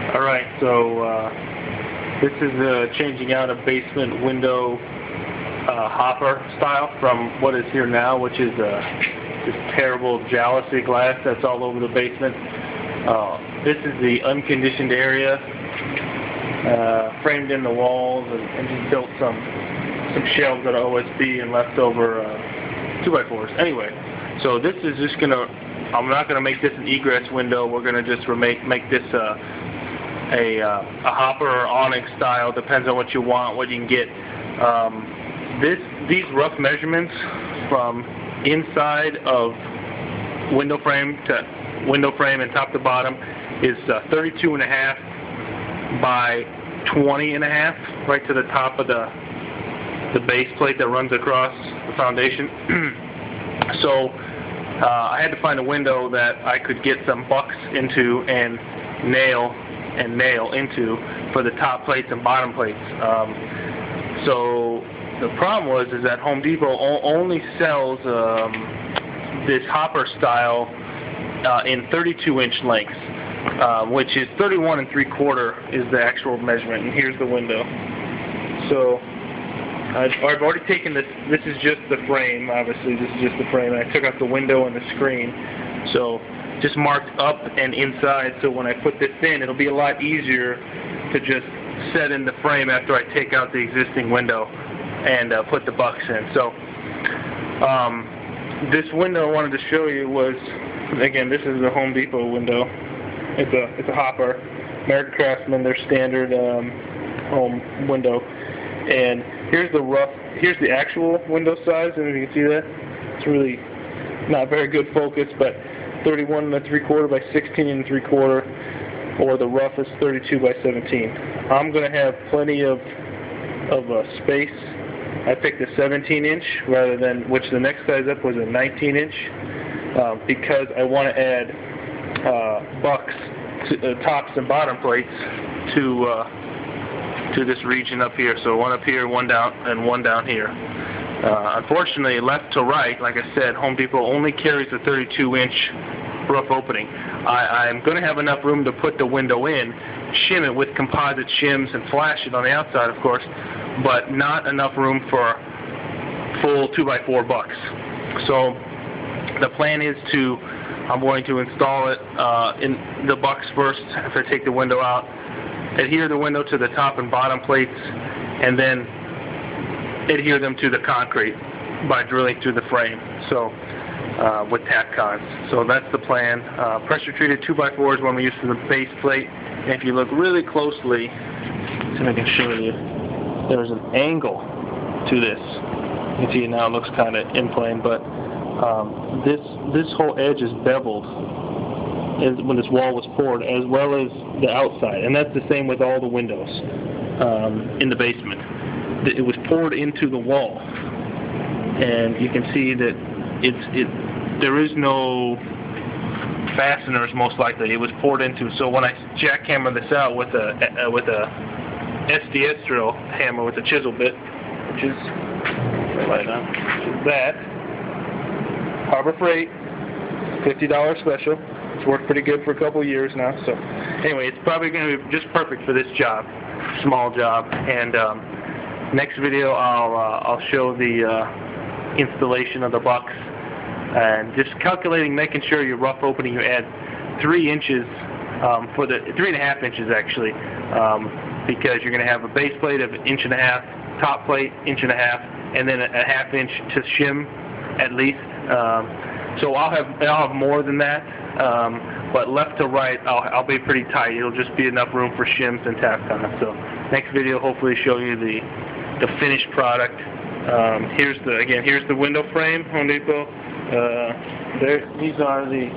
Alright, so this is changing out a basement window hopper style from what is here now, which is this terrible jalousie glass that's all over the basement. This is the unconditioned area, framed in the walls, and just built some shelves that are OSB and leftover 2x4s. Anyway, so this is just gonna. I'm not gonna make this an egress window. We're gonna just make this a hopper or awning style. Depends on what you want, what you can get. These rough measurements from inside of window frame and top to bottom is 32.5 by 20.5, right to the top of the base plate that runs across the foundation. So I had to find a window that I could get some bucks into and nail into for the top plates and bottom plates. So the problem is that Home Depot only sells this hopper style in 32-inch lengths, which is 31 3/4 is the actual measurement. And here's the window. So I've already taken this. This is just the frame. Obviously, this is just the frame. And I took out the window and the screen. So just marked up and inside. So when I put this in, it'll be a lot easier to just set in the frame after I take out the existing window and put the bucks in. So this window I wanted to show you was, again, this is a Home Depot window. It's a hopper, American Craftsman, their standard home window. And here's the actual window size, and you can see that it's really not very good focus, but 31 3/4 by 16 3/4, or the rough is 32 by 17. I'm going to have plenty of space. I picked a 17-inch rather than, which the next size up was a 19-inch, because I want to add bucks, tops and bottom plates to this region up here. So one up here, one down, and one down here. Unfortunately, left to right, like I said, Home Depot only carries a 32-inch rough opening. I'm going to have enough room to put the window in, shim it with composite shims, and flash it on the outside, of course, but not enough room for full 2x4 bucks. So the plan is I'm going to install it in the bucks first after I take the window out, adhere the window to the top and bottom plates, and then adhere them to the concrete by drilling through the frame. So with tack cons. So that's the plan. Pressure treated 2x4 is one we use for the base plate. And if you look really closely, see if I can show you, there's an angle to this. You can see now it looks kind of in plane, but this whole edge is beveled when this wall was poured, as well as the outside. And that's the same with all the windows in the basement. It was poured into the wall, and you can see that there is no fasteners, most likely. It was poured into. So when I jackhammer this out with a SDS drill hammer with a chisel bit, which is right now, which is that Harbor Freight, $50 special. It's worked pretty good for a couple years now. So anyway, it's probably going to be just perfect for this job, small job. And next video, I'll show the installation of the bucks, and just calculating, making sure your rough opening, you add 3 inches for the 3.5 inches actually, because you're going to have a base plate of 1.5 inches, top plate 1.5 inches, and then a 1/2 inch to shim at least. So I'll have more than that, but left to right I'll be pretty tight. It'll just be enough room for shims and tack on it. So next video, hopefully show you the finished product. Here's the window frame, Home Depot. These are the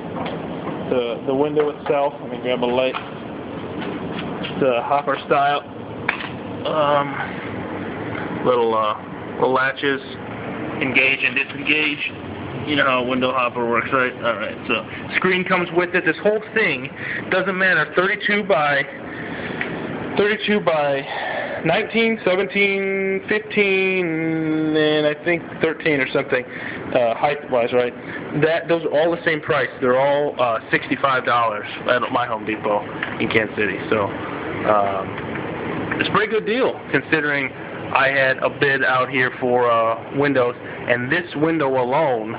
window itself. Let me grab a light. It's a hopper style. Little latches, engage and disengage. You know how a window hopper works, right? All right. So screen comes with it. This whole thing doesn't matter. 32 by 19, 17, 15, and I think 13 or something, height-wise, right? Those are all the same price. They're all $65 at my Home Depot in Kansas City. So it's a pretty good deal considering I had a bid out here for windows, and this window alone,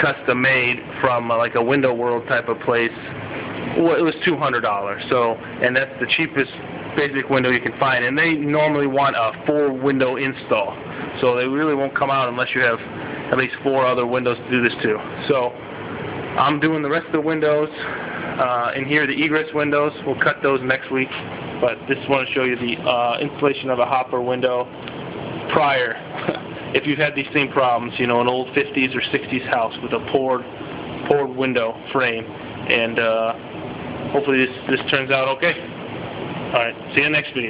custom made from like a Window World type of place, well, it was $200. So, and that's the cheapest basic window you can find, and they normally want a 4-window install, so they really won't come out unless you have at least 4 other windows to do this too. So I'm doing the rest of the windows in here, the egress windows. We'll cut those next week, but just want to show you the installation of a hopper window prior. If you've had these same problems, you know, an old 50s or 60s house with a poured window frame, and hopefully this turns out okay. All right, see you in the next video.